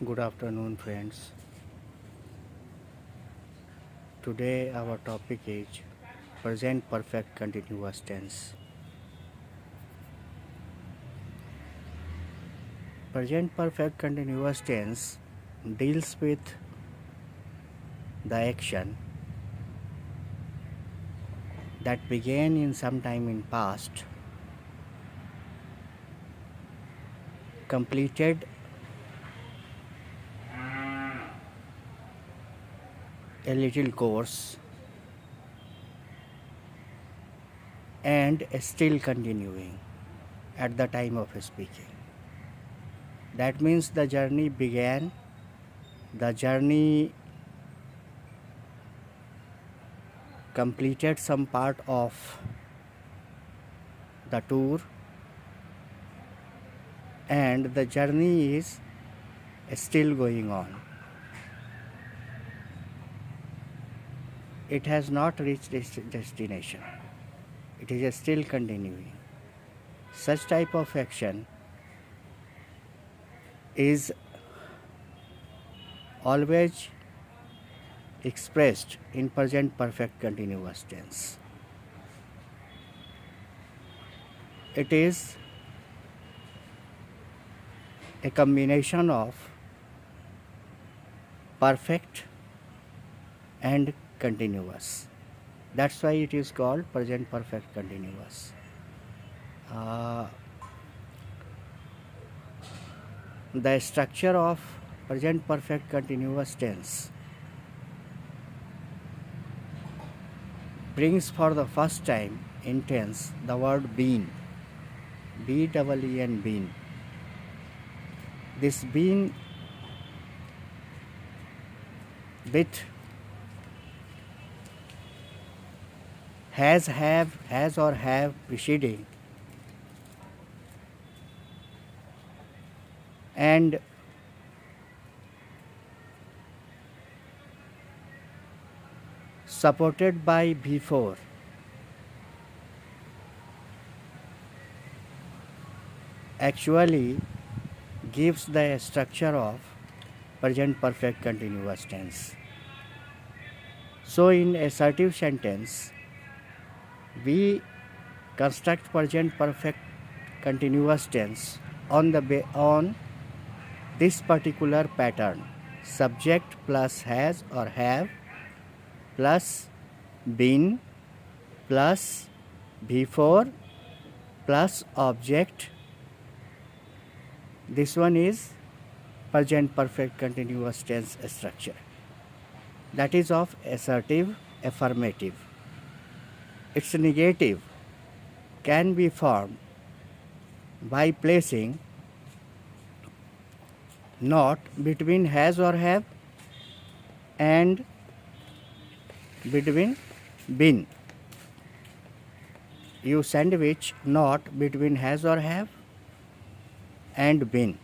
Good afternoon, friends. Today, our topic is present perfect continuous tense. Present perfect continuous tense deals with the action that began in some time in past, completed a little course, and still continuing at the time of speaking. That means the journey began, the journey completed some part of the tour, and the journey is still going on. It has not reached its destination. It is still continuing. Such type of action is always expressed in present perfect continuous tense. It is a combination of perfect and continuous. That's why it is called present perfect continuous. The structure of present perfect continuous tense brings for the first time in tense the word been, B-E-E-N, been. This been with has, have, has or have preceding, and supported by before, actually gives the structure of present perfect continuous tense. So in assertive sentence, we construct present perfect continuous tense on this particular pattern: subject plus has or have plus been plus before plus object. This one is present perfect continuous tense structure. That is of assertive affirmative. Its negative can be formed by placing not between has or have and between been. You sandwich not between has or have and been,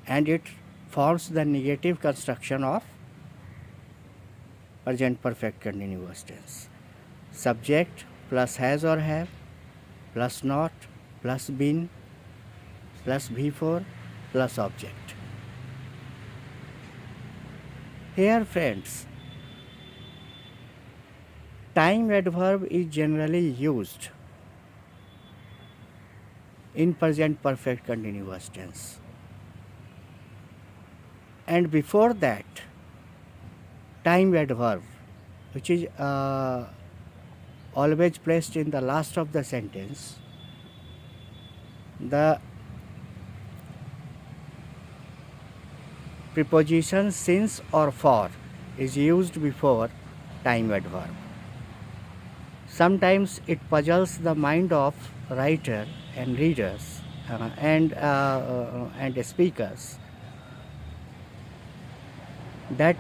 and it forms the negative construction of present perfect continuous tense. Subject plus has or have plus not plus been plus before plus object. Here, friends, time adverb is generally used in present perfect continuous tense, and before that, time adverb, which is always placed in the last of the sentence, the preposition since or for is used before time adverb. Sometimes it puzzles the mind of writer and readers and speakers that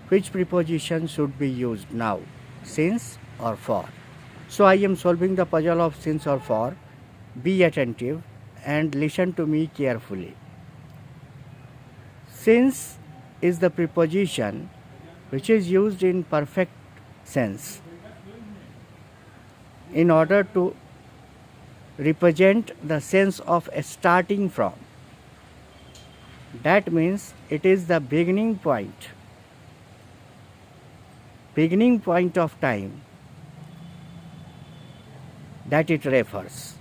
which preposition should be used now, since or for. So I am solving the puzzle of since or for. Be attentive and listen to me carefully. Since is the preposition which is used in perfect sense in order to represent the sense of starting from. That means it is the beginning point of time that it refers.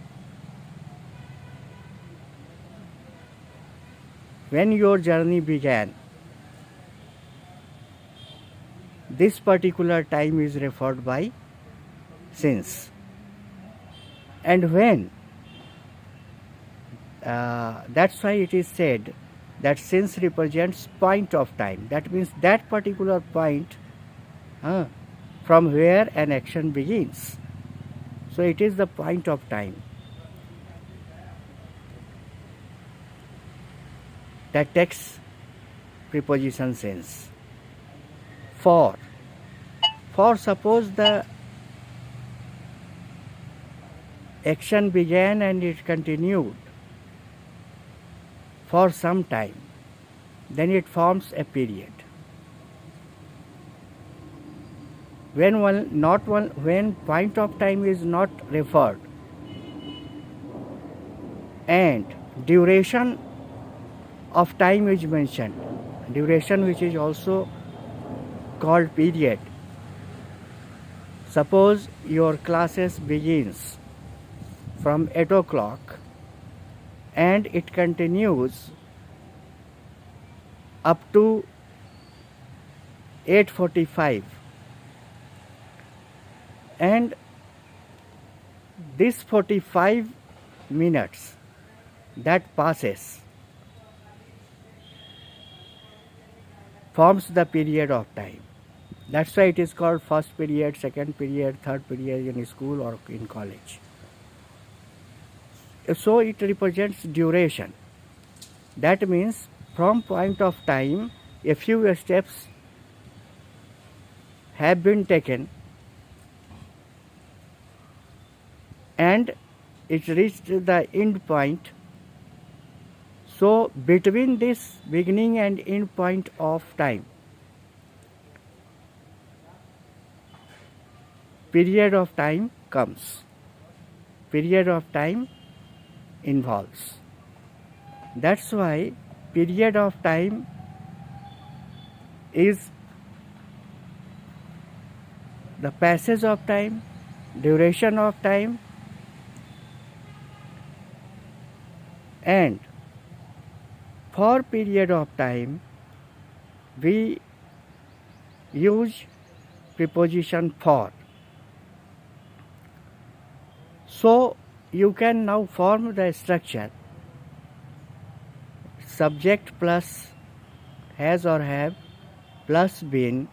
When your journey began, this particular time is referred by since. And when, that's why it is said that since represents point of time. That means that particular point from where an action begins. So it is the point of time that takes preposition since. For suppose the action began and it continued for some time, then it forms a period. When point of time is not referred and duration of time is mentioned, duration which is also called period. Suppose your classes begins from 8 o'clock and it continues up to 8:45, and this 45 minutes that passes forms the period of time. That's why it is called first period, second period, third period in school or in college. So it represents duration. That means from point of time a few steps have been taken and it reached the end point. So between this beginning and end point of time, period of time comes. Period of time involves. That's why period of time is the passage of time, duration of time, and for period of time we use preposition for. So you can now form the structure subject plus has or have plus been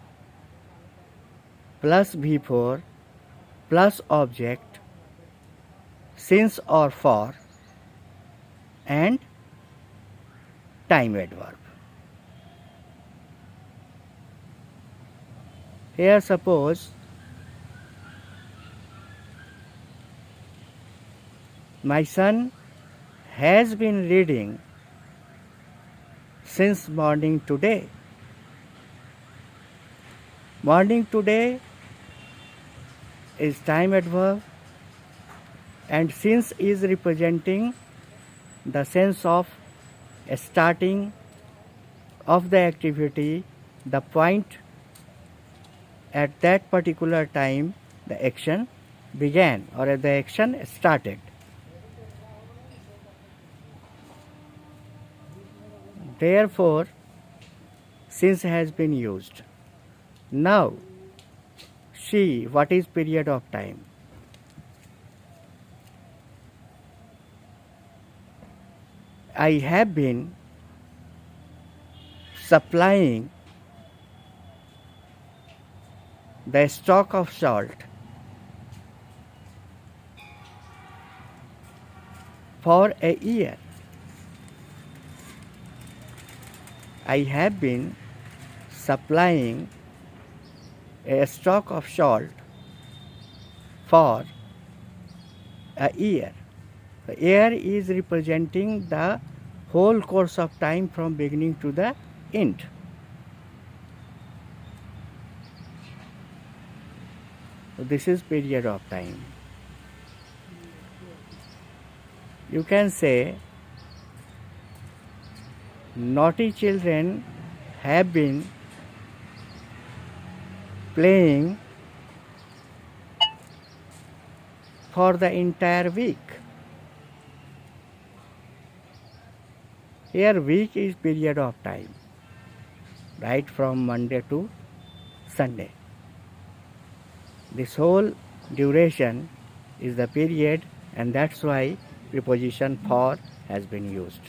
plus before plus object since or for and time adverb. Here suppose my son has been reading since morning today. Morning today is time adverb and since is representing the sense of starting of the activity, the point at that particular time the action began or the action started. Therefore, since has been used. Now, see what is period of time. I have been supplying the stock of salt for a year. I have been supplying a stock of salt for a year. The year is representing the whole course of time from beginning to the end. So this is period of time. You can say naughty children have been playing for the entire week. Here week is period of time, right from Monday to Sunday. This whole duration is the period, and that's why preposition for has been used.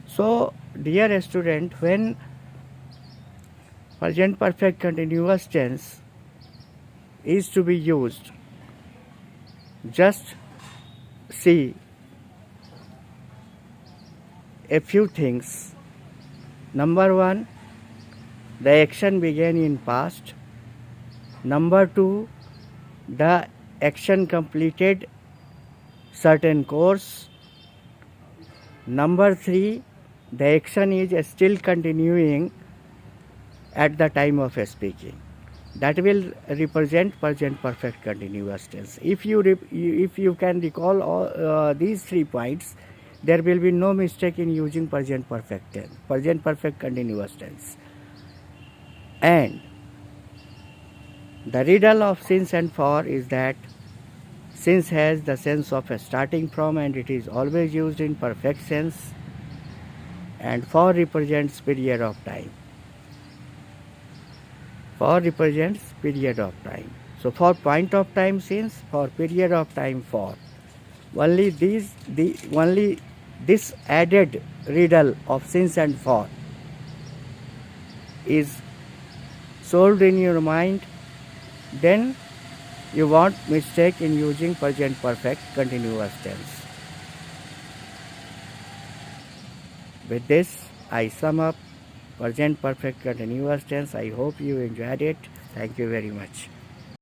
So, dear student, when present perfect continuous tense is to be used, just see a few things. Number one, the action began in past. Number two, the action completed certain course. Number three, the action is still continuing at the time of speaking. That will represent present perfect continuous tense. If you can recall all these 3 points, there will be no mistake in using present perfect tense, present perfect continuous tense. And the riddle of since and for is that since has the sense of starting from, and it is always used in perfect sense, and for represents period of time. For represents period of time. So for point of time since, for period of time for. Only this added riddle of since and for is solved in your mind, then you won't mistake in using present perfect continuous tense. With this, I sum up present perfect continuous tense. I hope you enjoyed it. Thank you very much.